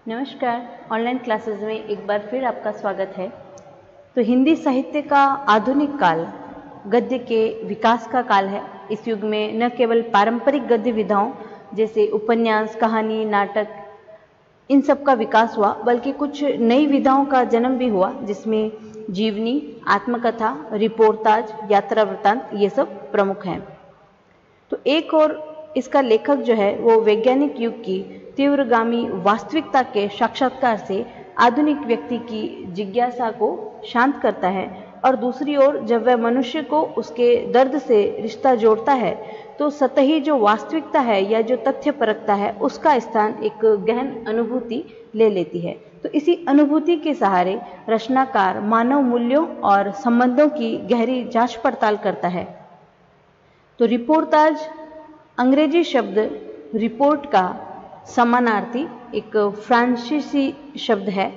नमस्कार। Online classes में एक बार फिर आपका स्वागत है। तो हिंदी साहित्य का आधुनिक काल गद्य के विकास का काल है। इस युग में न केवल पारंपरिक गद्य विधाओं जैसे उपन्यास, कहानी, नाटक इन सब का विकास हुआ, बल्कि कुछ नई विधाओं का जन्म भी हुआ, जिसमें जीवनी, आत्मकथा, रिपोर्टाज, यात्रा वृत्तांत ये सब प्रमुख हैं। तो एक और इसका लेखक जो है वो वैज्ञानिक युग की तीव्रगामी वास्तविकता के साक्षात्कार से आधुनिक व्यक्ति की जिज्ञासा को शांत करता है, और दूसरी ओर जब वह मनुष्य को उसके दर्द से रिश्ता जोड़ता है तो सतही जो वास्तविकता है या जो तथ्य परखता है उसका स्थान एक गहन अनुभूति ले लेती है। तो इसी अनुभूति के सहारे रचनाकार मानव मूल्यों और संबंधों की गहरी जांच पड़ताल करता है। तो रिपोर्टाज अंग्रेजी शब्द रिपोर्ट का समानार्थी एक फ्रांसीसी शब्द है,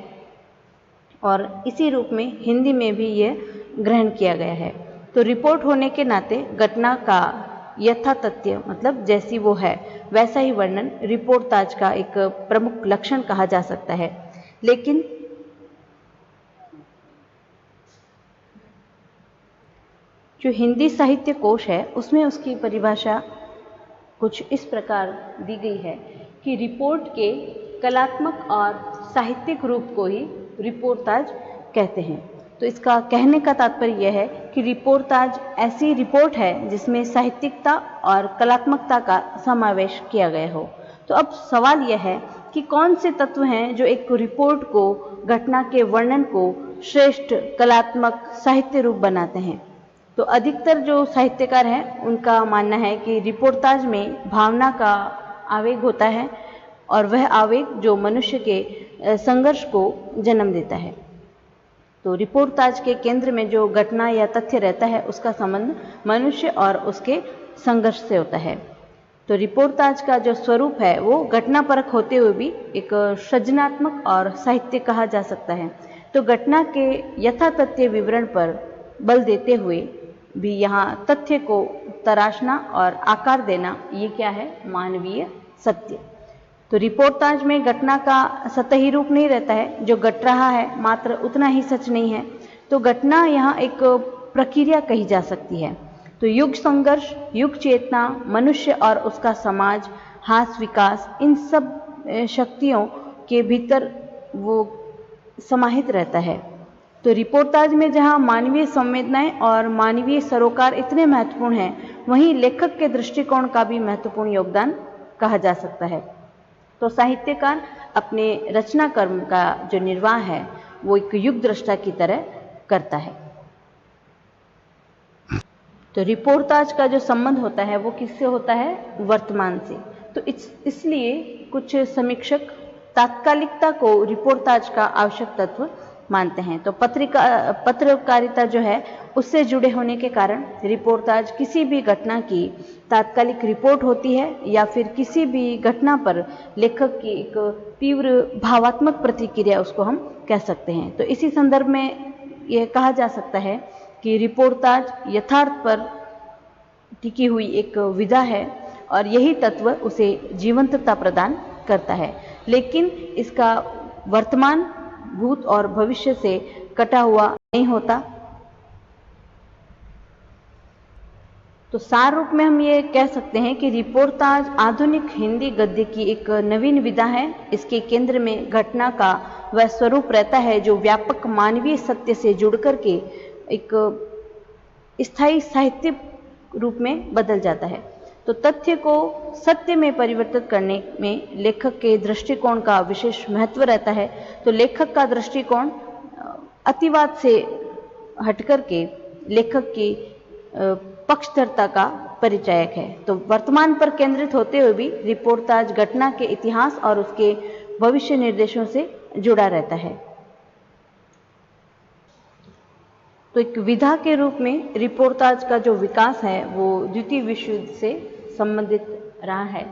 और इसी रूप में हिंदी में भी यह ग्रहण किया गया है। तो रिपोर्ट होने के नाते घटना का यथातथ्य मतलब जैसी वो है वैसा ही वर्णन रिपोर्टाज का एक प्रमुख लक्षण कहा जा सकता है। लेकिन जो हिंदी साहित्य कोश है उसमें उसकी परिभाषा कुछ इस प्रकार दी गई है कि रिपोर्ट के कलात्मक और साहित्यिक रूप को ही रिपोर्टाज कहते हैं। तो इसका कहने का तात्पर्य यह है कि रिपोर्टाज ऐसी रिपोर्ट है जिसमें साहित्यिकता और कलात्मकता का समावेश किया गया हो। तो अब सवाल यह है कि कौन से तत्व हैं जो एक रिपोर्ट को, घटना के वर्णन को श्रेष्ठ कलात्मक साहित्य रूप बनाते हैं। तो अधिकतर जो साहित्यकार हैं उनका मानना है कि रिपोर्टाज में भावना का आवेग होता है, और वह आवेग जो मनुष्य के संघर्ष को जन्म देता है। तो रिपोर्टाज के केंद्र में जो घटना या तथ्य रहता है उसका संबंध मनुष्य और उसके संघर्ष से होता है। तो रिपोर्टाज का जो स्वरूप है वो घटनापरक होते हुए भी एक सृजनात्मक और साहित्य कहा जा सकता है। तो घटना के यथातथ्य विवरण पर बल देते हुए भी यहाँ तथ्य को तराशना और आकार देना, ये क्या है? मानवीय सत्य। तो रिपोर्टाज में घटना का सतही रूप नहीं रहता है, जो घट रहा है मात्र उतना ही सच नहीं है। तो घटना यहाँ एक प्रक्रिया कही जा सकती है। तो युग संघर्ष, युग चेतना, मनुष्य और उसका समाज, हास विकास, इन सब शक्तियों के भीतर वो समाहित रहता है। तो रिपोर्टाज में जहाँ मानवीय संवेदनाएं और मानवीय सरोकार इतने महत्वपूर्ण हैं, वहीं लेखक के दृष्टिकोण का भी महत्वपूर्ण योगदान कहा जा सकता है। तो साहित्यकार अपने रचना कर्म का जो निर्वाह है वो एक युग दृष्टा की तरह करता है। तो रिपोर्टाज का जो संबंध होता है वो किससे होता है? वर्तमान से। तो इसलिए कुछ समीक्षक तात्कालिकता को रिपोर्टाज का आवश्यक तत्व मानते हैं। तो पत्रकारिता जो है उससे जुड़े होने के कारण रिपोर्टाज किसी भी घटना की तात्कालिक रिपोर्ट होती है, या फिर किसी भी घटना पर लेखक की एक तीव्र भावात्मक प्रतिक्रिया उसको हम कह सकते हैं। तो इसी संदर्भ में यह कहा जा सकता है कि रिपोर्टाज यथार्थ पर टिकी हुई एक विधा है, और यही तत्व उसे जीवंतता प्रदान करता है। लेकिन इसका वर्तमान, भूत और भविष्य से कटा हुआ नहीं होता। तो सार रूप में हम ये कह सकते हैं कि रिपोर्टाज आधुनिक हिंदी गद्य की एक नवीन विधा है। इसके केंद्र में घटना का वह स्वरूप रहता है जो व्यापक मानवीय सत्य से जुड़कर के एक स्थायी साहित्य रूप में बदल जाता है। तो तथ्य को सत्य में परिवर्तित करने में लेखक के दृष्टिकोण का विशेष महत्व रहता है। तो लेखक का दृष्टिकोण अतिवाद से हटकर के लेखक की पक्षधरता का परिचायक है। तो वर्तमान पर केंद्रित होते हुए भी रिपोर्टाज घटना के इतिहास और उसके भविष्य निर्देशों से जुड़ा रहता है। तो एक विधा के रूप में रिपोर्टाज का जो विकास है वो द्वितीय विश्व युद्ध से संबंधित रहा है।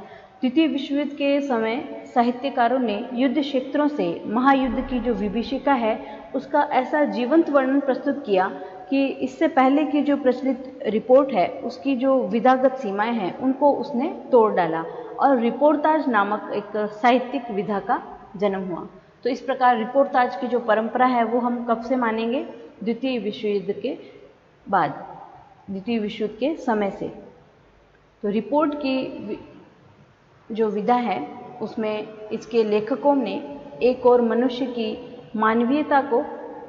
द्वितीय विश्व युद्ध के समय साहित्यकारों ने युद्ध क्षेत्रों से महायुद्ध की जो विभीषिका है उसका ऐसा जीवंत वर्णन प्रस्तुत किया कि इससे पहले की जो प्रचलित रिपोर्ट है उसकी जो विधागत सीमाएं हैं उनको उसने तोड़ डाला, और रिपोर्टाज नामक एक साहित्यिक विधा का जन्म हुआ। तो इस प्रकार रिपोर्टाज की जो परंपरा है वो हम कब से मानेंगे? द्वितीय विश्व युद्ध के बाद, द्वितीय विश्व युद्ध के समय से। तो रिपोर्ट की जो विधा है उसमें इसके लेखकों ने एक और मनुष्य की मानवीयता को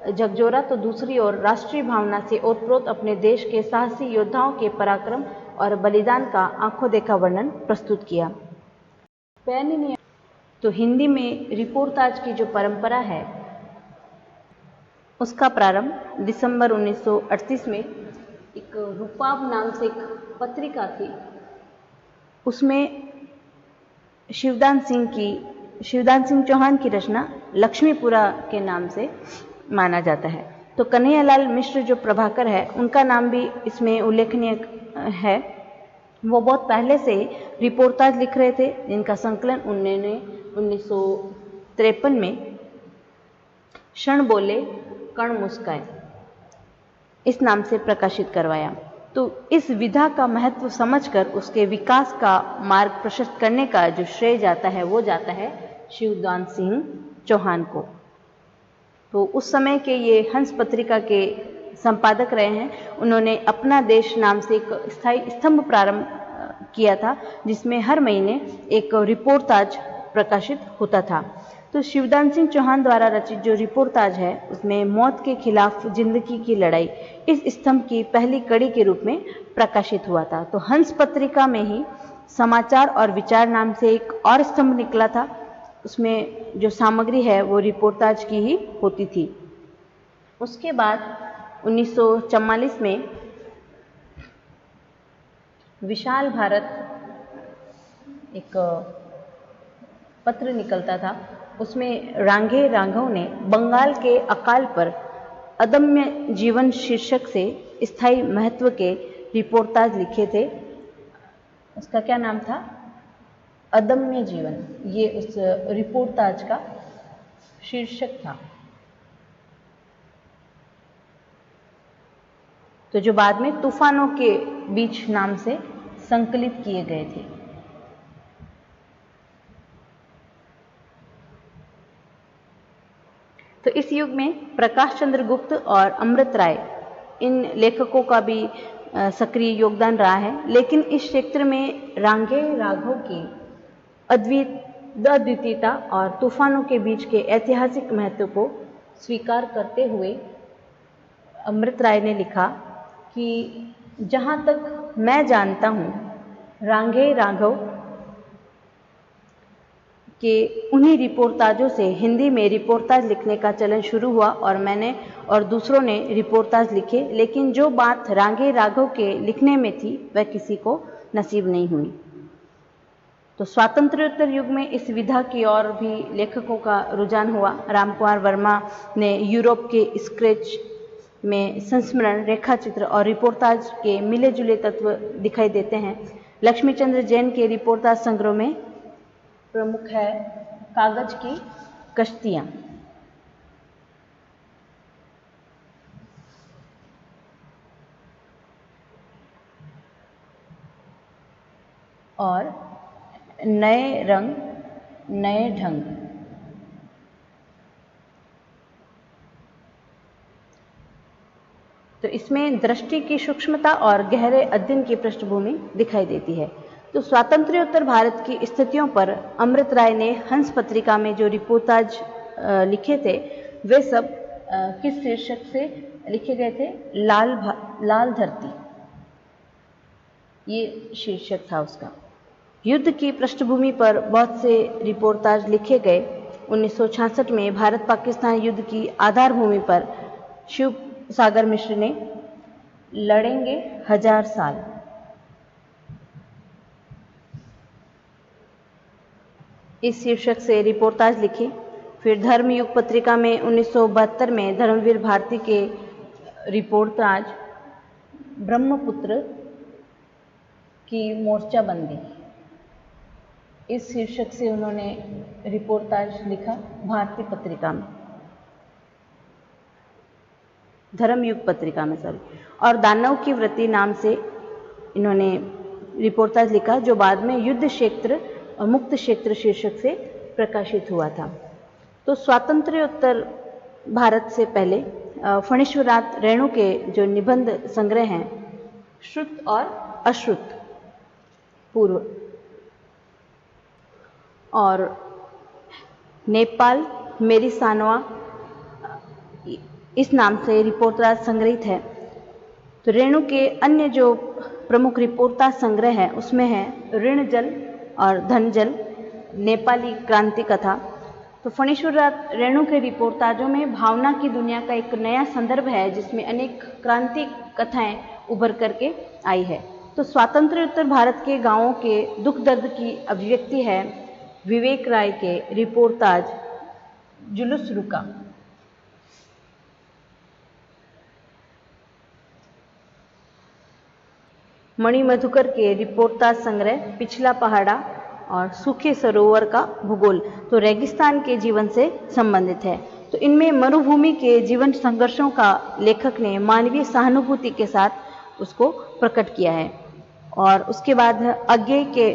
झकझोरा तो दूसरी ओर राष्ट्रीय भावना से ओतप्रोत अपने देश के साहसी योद्धाओं के पराक्रम और बलिदान का आंखों देखा वर्णन प्रस्तुत किया। तो हिंदी में रिपोर्टाज की जो परंपरा है उसका प्रारंभ दिसंबर 1938 में एक रूपाब नाम से एक पत्रिका थी, उसमें शिवदान सिंह चौहान की रचना लक्ष्मीपुरा के नाम से माना जाता है। तो कन्हैयालाल मिश्र जो प्रभाकर है उनका नाम भी इसमें उल्लेखनीय है। वो बहुत पहले से रिपोर्टाज लिख रहे थे, जिनका संकलन उन्होंने 1953 में क्षण बोले कण मुस्काए इस नाम से प्रकाशित करवाया। तो इस विधा का महत्व समझकर उसके विकास का मार्ग प्रशस्त करने का जो श्रेय जाता है वो जाता है शिवदान सिंह चौहान को। तो उस समय के ये हंस पत्रिका के संपादक रहे हैं। उन्होंने अपना देश नाम से एक स्थायी स्तंभ प्रारंभ किया था, जिसमें हर महीने एक रिपोर्टाज प्रकाशित होता था। तो शिवदान सिंह चौहान द्वारा रचित जो रिपोर्टाज है उसमें मौत के खिलाफ जिंदगी की लड़ाई इस स्तंभ की पहली कड़ी के रूप में प्रकाशित हुआ था। तो हंस पत्रिका में ही समाचार और विचार नाम से एक और स्तंभ निकला था, उसमें जो सामग्री है वो रिपोर्टाज की ही होती थी। उसके बाद 1944 में विशाल भारत एक पत्र निकलता था, उसमें रांगे राघव ने बंगाल के अकाल पर अदम्य जीवन शीर्षक से स्थायी महत्व के रिपोर्टाज लिखे थे। उसका क्या नाम था? अदम्य जीवन, ये उस रिपोर्टाज का शीर्षक था। तो जो बाद में तूफानों के बीच नाम से संकलित किए गए थे। तो इस युग में प्रकाश चंद्र गुप्त और अमृत राय इन लेखकों का भी सक्रिय योगदान रहा है, लेकिन इस क्षेत्र में रांगे राघव की अद्वितीयता और तूफानों के बीच के ऐतिहासिक महत्व को स्वीकार करते हुए अमृत राय ने लिखा कि जहाँ तक मैं जानता हूँ रांगे राघव के उन्हीं रिपोर्टाजों से हिंदी में रिपोर्टाज लिखने का चलन शुरू हुआ और मैंने और दूसरों ने रिपोर्टाज लिखे, लेकिन जो बात रांगे राघव के लिखने में थी वह किसी को नसीब नहीं हुई। तो स्वातंत्र्योत्तर युग में इस विधा की ओर भी लेखकों का रुझान हुआ। रामकुमार वर्मा ने यूरोप के स्केच में संस्मरण, रेखाचित्र और रिपोर्टाज के मिले जुले तत्व दिखाई देते हैं। लक्ष्मीचंद्र जैन के रिपोर्टाज संग्रह में प्रमुख है कागज की कश्तियां। और नए रंग नए ढंग। तो इसमें दृष्टि की सूक्ष्मता और गहरे अध्ययन की पृष्ठभूमि दिखाई देती है। तो स्वातंत्र्योत्तर भारत की स्थितियों पर अमृत राय ने हंस पत्रिका में जो रिपोर्टाज लिखे थे वे सब किस शीर्षक से लिखे गए थे? लाल धरती, ये शीर्षक था उसका। युद्ध की पृष्ठभूमि पर बहुत से रिपोर्टाज लिखे गए। 1966 में भारत पाकिस्तान युद्ध की आधारभूमि पर शिव सागर मिश्र ने लड़ेंगे 1000 साल इस शीर्षक से रिपोर्टाज लिखी। फिर धर्मयुग पत्रिका में 1972 में धर्मवीर भारती के रिपोर्टाज ब्रह्मपुत्र की मोर्चाबंदी इस शीर्षक से उन्होंने रिपोर्टाज लिखा भारती पत्रिका में, धर्मयुग पत्रिका में और दानव की वृत्ति नाम से इन्होंने रिपोर्टाज लिखा, जो बाद में युद्ध क्षेत्र और मुक्त क्षेत्र शीर्षक से प्रकाशित हुआ था। तो स्वातंत्र्योत्तर भारत से पहले फणीश्वरनाथ रेणु के जो निबंध संग्रह हैं, श्रुत और अश्रुत पूर्व, और नेपाल मेरी सानवा इस नाम से रिपोर्ताज संग्रहित है। तो रेणु के अन्य जो प्रमुख रिपोर्ताज संग्रह है उसमें है ऋण जल और धन जल, नेपाली क्रांति कथा। तो फणीश्वरनाथ रेणु के रिपोर्ताजों में भावना की दुनिया का एक नया संदर्भ है जिसमें अनेक क्रांति कथाएं उभर करके आई है। तो स्वातंत्र्योत्तर भारत के गांवों के दुख दर्द की अभिव्यक्ति है विवेक राय के रिपोर्ताज जुलूस रुका। मणि मधुकर के रिपोर्ताज संग्रह पिछला पहाड़ा और सूखे सरोवर का भूगोल, तो रेगिस्तान के जीवन से संबंधित है। तो इनमें मरुभूमि के जीवन संघर्षों का लेखक ने मानवीय सहानुभूति के साथ उसको प्रकट किया है। और उसके बाद अज्ञेय के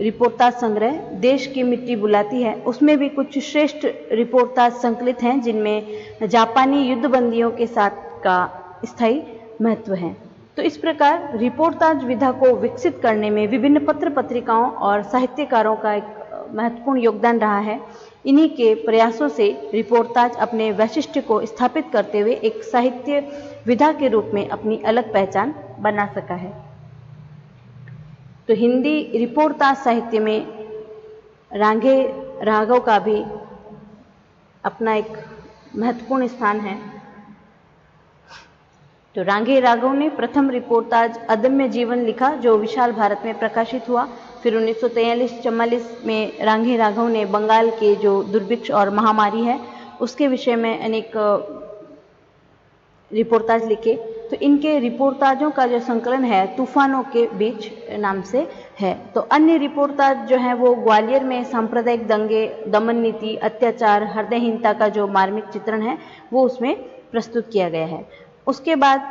रिपोर्ताज संग्रह देश की मिट्टी बुलाती है, उसमें भी कुछ श्रेष्ठ रिपोर्ताज संकलित हैं जिनमें जापानी युद्धबंदियों के साथ का स्थायी महत्व है। तो इस प्रकार रिपोर्ताज विधा को विकसित करने में विभिन्न पत्र पत्रिकाओं और साहित्यकारों का एक महत्वपूर्ण योगदान रहा है। इन्हीं के प्रयासों से रिपोर्ताज अपने वैशिष्ट्य को स्थापित करते हुए एक साहित्य विधा के रूप में अपनी अलग पहचान बना सका है। तो हिंदी रिपोर्ताज साहित्य में रांगे राघव का भी अपना एक महत्वपूर्ण स्थान है। तो रांगे राघव ने प्रथम रिपोर्ताज अदम्य जीवन लिखा जो विशाल भारत में प्रकाशित हुआ। फिर 1943-44 में रांगे राघव ने बंगाल के जो दुर्भिक्ष और महामारी है उसके विषय में अनेक रिपोर्ताज लिखे। तो इनके रिपोर्ताजों का जो संकलन है तूफानों के बीच नाम से है। तो अन्य रिपोर्ताज जो है वो ग्वालियर में सांप्रदायिक दंगे, दमन नीति, अत्याचार, हृदयहीनता का जो मार्मिक चित्रण है वो उसमें प्रस्तुत किया गया है। उसके बाद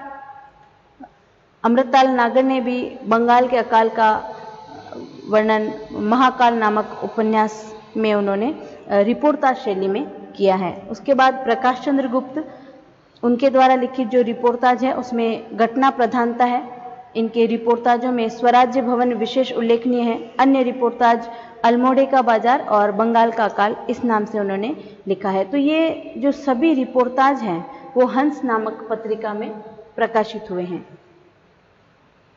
अमृतलाल नागर ने भी बंगाल के अकाल का वर्णन महाकाल नामक उपन्यास में उन्होंने रिपोर्ताज शैली में किया है। उसके बाद प्रकाश चंद्र गुप्त, उनके द्वारा लिखित जो रिपोर्ताज है उसमें घटना प्रधानता है। इनके रिपोर्ताजों में स्वराज्य भवन विशेष उल्लेखनीय है। अन्य रिपोर्ताज अल्मोड़े का बाजार और बंगाल का अकाल इस नाम से उन्होंने लिखा है। तो ये जो सभी रिपोर्ताज हैं वो हंस नामक पत्रिका में प्रकाशित हुए हैं।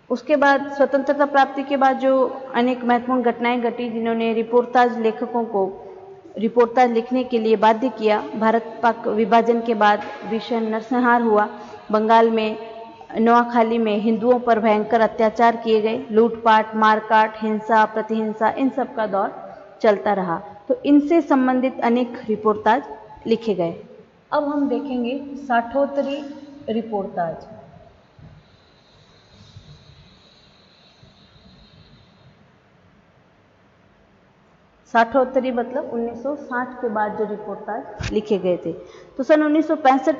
उसके बाद स्वतंत्रता प्राप्ति के बाद जो अनेक महत्वपूर्ण घटनाएं घटी जिन्होंने रिपोर्ताज लेखकों को रिपोर्ताज लिखने के लिए बाध्य किया। भारत पाक विभाजन के बाद भीषण नरसंहार हुआ। बंगाल में नोआखाली में हिंदुओं पर भयंकर अत्याचार किए गए, लूटपाट, मारकाट, हिंसा, प्रतिहिंसा, इन सब का दौर चलता रहा। तो इनसे संबंधित अनेक रिपोर्ताज लिखे गए। अब हम देखेंगे साठोत्तरी रिपोर्ताज। साठोत्तरी मतलब 1960 के बाद जो रिपोर्ताज लिखे गए थे। तो सन 1965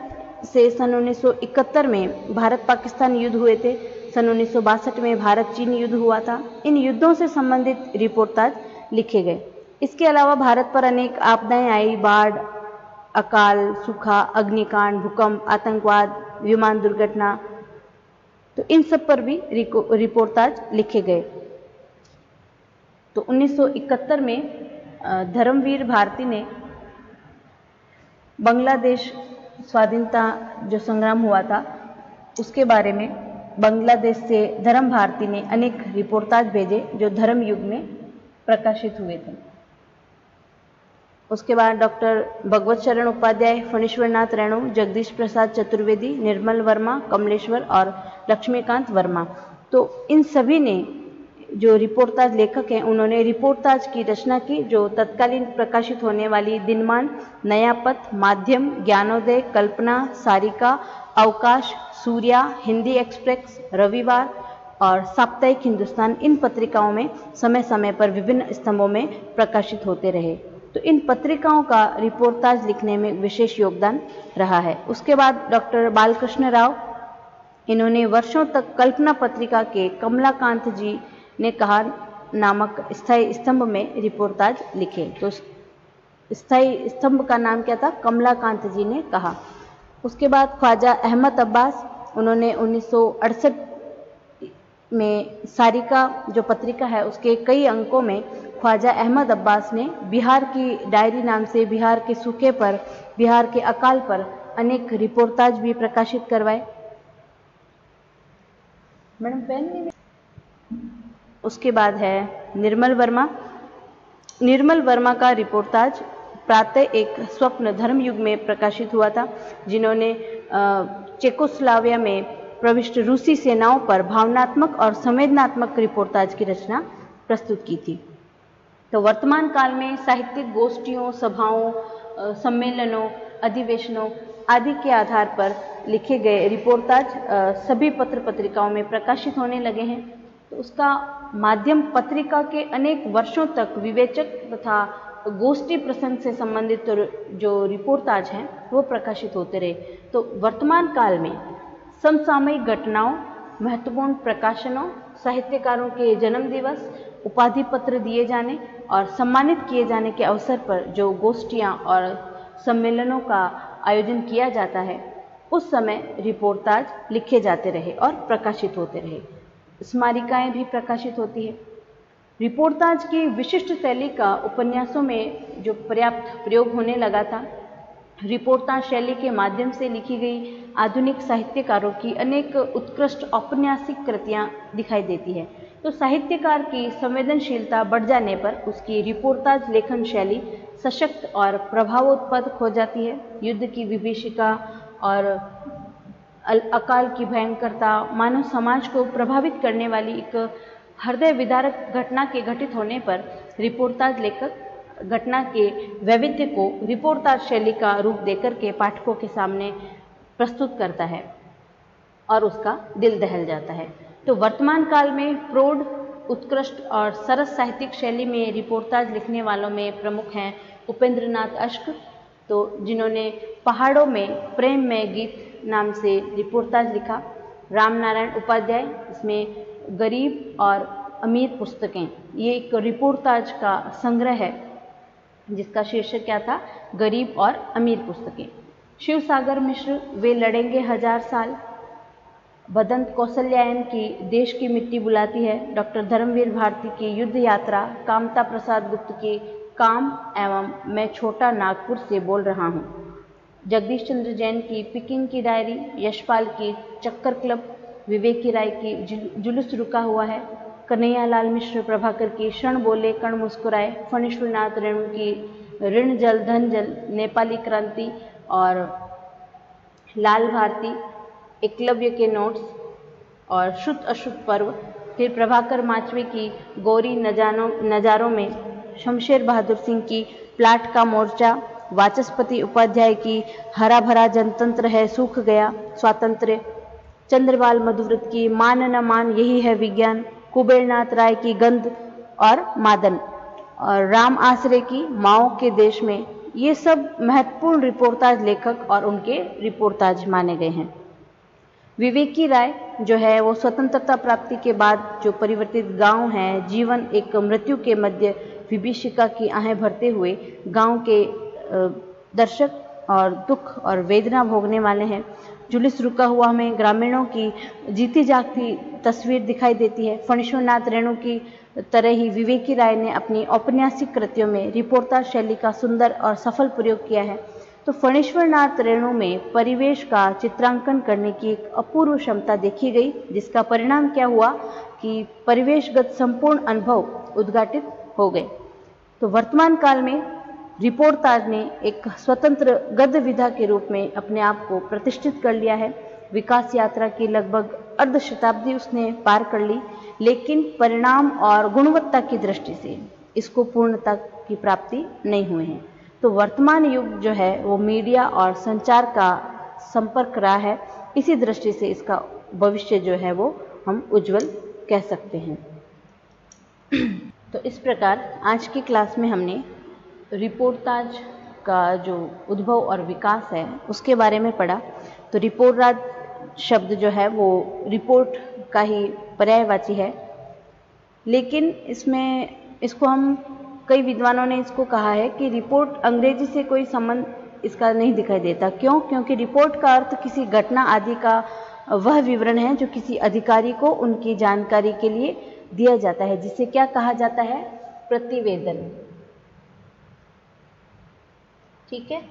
से सन 1971 में भारत पाकिस्तान युद्ध हुए थे। सन 1962 में भारत चीन युद्ध हुआ था। इन युद्धों से संबंधित रिपोर्ताज लिखे गए। इसके अलावा भारत पर अनेक आपदाएं आई, बाढ़, अकाल, सूखा, अग्निकांड, भूकंप, आतंकवाद, विमान दुर्घटना, तो इन सब पर भी रिपोर्ताज लिखे गए। तो 1971 में धर्मवीर भारती ने बांग्लादेश स्वाधीनता जो संग्राम हुआ था उसके बारे में बांग्लादेश से धर्म भारती ने अनेक रिपोर्ताज भेजे जो धर्म युग में प्रकाशित हुए थे। उसके बाद डॉक्टर भगवत शरण उपाध्याय, फणीश्वरनाथ रेणु, जगदीश प्रसाद चतुर्वेदी, निर्मल वर्मा, कमलेश्वर और लक्ष्मीकांत वर्मा, तो इन सभी ने जो रिपोर्ताज लेखक हैं उन्होंने रिपोर्ताज की रचना की जो तत्कालीन प्रकाशित होने वाली दिनमान, नयापथ, माध्यम, ज्ञानोदय, कल्पना, सारिका, अवकाश, सूर्या, हिंदी एक्सप्रेस, रविवार और साप्ताहिक हिंदुस्तान, इन पत्रिकाओं में समय समय पर विभिन्न स्तंभों में प्रकाशित होते रहे। तो इन पत्रिकाओं का रिपोर्ताज लिखने में विशेष योगदान रहा है। उसके बाद डॉक्टर बालकृष्ण राव, इन्होंने वर्षों तक कल्पना पत्रिका के कमलाकांत जी ने कहा नामक स्थायी स्तंभ में रिपोर्ताज लिखे। तो स्थायी स्तंभ का नाम क्या था, कमलाकांत जी ने कहा। उसके बाद ख्वाजा अहमद अब्बास, उन्होंने 1968 में सारिका जो पत्रिका है उसके कई अंकों में ख्वाजा अहमद अब्बास ने बिहार की डायरी नाम से बिहार के सूखे पर, बिहार के अकाल पर अनेक रिपोर्टाज भी प्रकाशित करवाए। मैडम पेन नहीं। उसके बाद है निर्मल वर्मा। निर्मल वर्मा का रिपोर्टाज प्रातः एक स्वप्न धर्म युग में प्रकाशित हुआ था, जिन्होंने चेकोस्लोवाकिया में प्रविष्ट रूसी सेनाओं पर भावनात्मक और संवेदनात्मक रिपोर्टाज की रचना प्रस्तुत की थी। तो वर्तमान काल में साहित्यिक गोष्ठियों, सभाओं, सम्मेलनों, अधिवेशनों आदि के आधार पर लिखे गए रिपोर्टाज सभी पत्र पत्रिकाओं में प्रकाशित होने लगे हैं। तो उसका माध्यम पत्रिका के अनेक वर्षों तक विवेचक तथा गोष्ठी प्रसंग से संबंधित जो रिपोर्टाज हैं वो प्रकाशित होते रहे। तो वर्तमान काल में समसामयिक घटनाओं, महत्वपूर्ण प्रकाशनों, साहित्यकारों के जन्म दिवस, उपाधि पत्र दिए जाने और सम्मानित किए जाने के अवसर पर जो गोष्ठियाँ और सम्मेलनों का आयोजन किया जाता है, उस समय रिपोर्टाज लिखे जाते रहे और प्रकाशित होते रहे। स्मारिकाएं भी प्रकाशित होती है। रिपोर्टाज की विशिष्ट शैली का उपन्यासों में जो पर्याप्त प्रयोग होने लगा था। रिपोर्टाज शैली के माध्यम से लिखी गई आधुनिक साहित्यकारों की अनेक उत्कृष्ट औपन्यासिक कृतियां दिखाई देती है। तो साहित्यकार की संवेदनशीलता बढ़ जाने पर उसकी रिपोर्टाज लेखन शैली सशक्त और प्रभावोत्पन्न हो जाती है। युद्ध की विभीषिका और अकाल की भयंकरता, मानव समाज को प्रभावित करने वाली एक हृदय विदारक घटना के घटित होने पर रिपोर्टाज लेखक घटना के वैविध्य को रिपोर्टाज शैली का रूप देकर के पाठकों के सामने प्रस्तुत करता है और उसका दिल दहल जाता है। तो वर्तमान काल में प्रौढ़, उत्कृष्ट और सरस साहित्यिक शैली में रिपोर्टाज लिखने वालों में प्रमुख हैं उपेंद्रनाथ अश्क, तो जिन्होंने पहाड़ों में प्रेम में गीत नाम से रिपोर्टाज लिखा। रामनारायण उपाध्याय, इसमें गरीब और अमीर पुस्तकें, ये एक रिपोर्टाज का संग्रह है जिसका शीर्षक क्या था, गरीब और अमीर पुस्तकें। शिव सागर मिश्र, वे लड़ेंगे हजार साल। भदंत कौशल्यायन की देश की मिट्टी बुलाती है। डॉक्टर धर्मवीर भारती की युद्ध यात्रा। कामता प्रसाद गुप्त की काम एवं मैं छोटा नागपुर से बोल रहा हूँ। जगदीश चंद्र जैन की पिकिंग की डायरी। यशपाल की चक्कर क्लब। विवेकी राय की जुलूस रुका हुआ है। कन्हैयालाल मिश्र प्रभाकर की क्षण बोले कण मुस्कुराए। फणीश्वरनाथ रेणु की ऋण जल धन जल, नेपाली क्रांति और लाल भारती, एकलव्य के नोट्स और शुद्ध अशुद्ध पर्व। फिर प्रभाकर माचवे की गौरी नजारों में। शमशेर बहादुर सिंह की प्लाट का मोर्चा। वाचस्पति उपाध्याय की हरा भरा जनतंत्र है सूख गया स्वातंत्र्य। चंद्रपाल मधुव्रत की मान न मान यही है विज्ञान। कुबेरनाथ राय की गंध और मादन और राम आसरे की माओ के देश में। ये सब महत्वपूर्ण रिपोर्टाज लेखक और उनके रिपोर्टाज माने गए हैं। विवेकी राय जो है वो स्वतंत्रता प्राप्ति के बाद जो परिवर्तित गांव है, जीवन एक मृत्यु के मध्य विभीषिका की आहें भरते हुए गांव के दर्शक और दुख और वेदना भोगने वाले हैं। जुलूस रुका हुआ हमें ग्रामीणों की जीती जागती तस्वीर दिखाई देती है। फणीश्वरनाथ रेणु की तरह ही विवेकी राय ने अपनी औपन्यासिक कृतियों में रिपोर्टाज शैली का सुंदर और सफल प्रयोग किया है। तो फणीश्वरनाथ रेणु में परिवेश का चित्रांकन करने की एक अपूर्व क्षमता देखी गई, जिसका परिणाम क्या हुआ कि परिवेशगत संपूर्ण अनुभव उद्घाटित हो गए। तो वर्तमान काल में रिपोर्टाज ने एक स्वतंत्र गद्य विधा के रूप में अपने आप को प्रतिष्ठित कर लिया है। विकास यात्रा की लगभग अर्ध शताब्दी उसने पार कर ली, लेकिन परिणाम और गुणवत्ता की दृष्टि से इसको पूर्णता की प्राप्ति नहीं हुई है। तो वर्तमान युग जो है वो मीडिया और संचार का संपर्क रहा है। इसी दृष्टि से इसका भविष्य जो है वो हम उज्जवल कह सकते हैं। तो इस प्रकार आज की क्लास में हमने रिपोर्टाज का जो उद्भव और विकास है उसके बारे में पढ़ा। तो रिपोर्टाज शब्द जो है वो रिपोर्ट का ही पर्यायवाची है, लेकिन इसको हम कई विद्वानों ने इसको कहा है कि रिपोर्ट अंग्रेजी से कोई संबंध इसका नहीं दिखाई देता। क्यों? क्योंकि रिपोर्ट का अर्थ किसी घटना आदि का वह विवरण है जो किसी अधिकारी को उनकी जानकारी के लिए दिया जाता है, जिसे क्या कहा जाता है? प्रतिवेदन। ठीक है।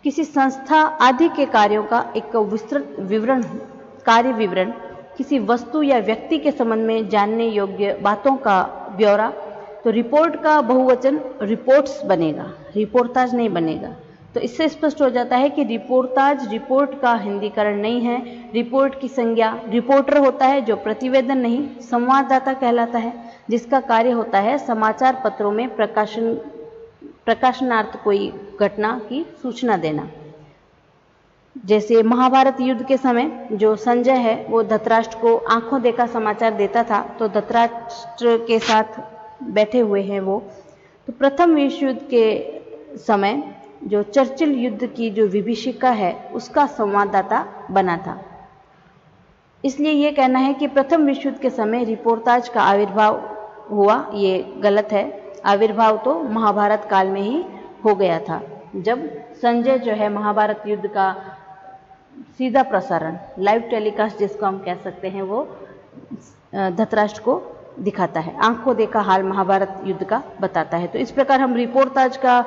किसी संस्था आदि के कार्यों का एक विस्तृत विवरण, कार्य विवरण, किसी वस्तु या व्यक्ति के संबंध में जानने योग्य बातों का ब्यौरा, तो रिपोर्ट का बहुवचन रिपोर्ट्स बनेगा, रिपोर्टाज नहीं बनेगा। तो इससे स्पष्ट हो जाता है कि रिपोर्टाज रिपोर्ट का हिंदीकरण नहीं है। रिपोर्ट की संज्ञा रिपोर्टर होता है, जो प्रतिवेदन नहीं संवाददाता कहलाता है, जिसका कार्य होता है समाचार पत्रों में प्रकाशनार्थ कोई घटना की सूचना देना। जैसे महाभारत युद्ध के समय जो संजय है वो धृतराष्ट्र को आंखों देखा समाचार देता था, तो धृतराष्ट्र के साथ बैठे हुए हैं वो। तो प्रथम विश्व युद्ध के समय जो चर्चिल युद्ध की जो विभीषिका है उसका संवाददाता बना था। इसलिए ये कहना है कि प्रथम विश्व युद्ध के समय रिपोर्टाज का आविर्भाव हुआ, ये गलत है। आविर्भाव तो महाभारत काल में ही हो गया था, जब संजय जो है महाभारत युद्ध का सीधा प्रसारण, लाइव टेलीकास्ट जिसको हम कह सकते हैं, वो धृतराष्ट्र को दिखाता है, आंखों देखा हाल महाभारत युद्ध का बताता है। तो इस प्रकार हम रिपोर्टाज का